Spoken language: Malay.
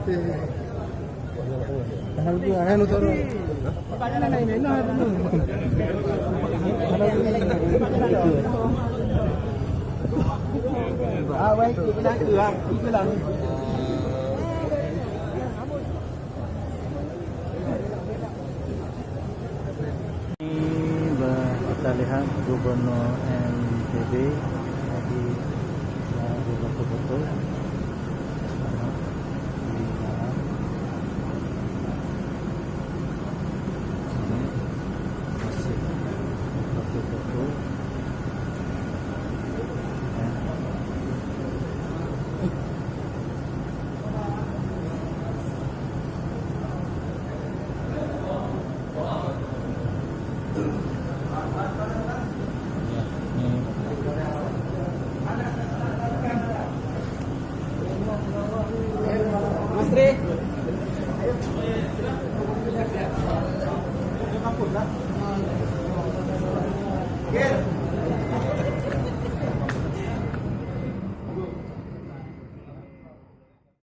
Ano to? Wait, itu lang. Kita lihat Gubernur NTB lagi betul-betul di dalam ini masih betul-betul Mas Tri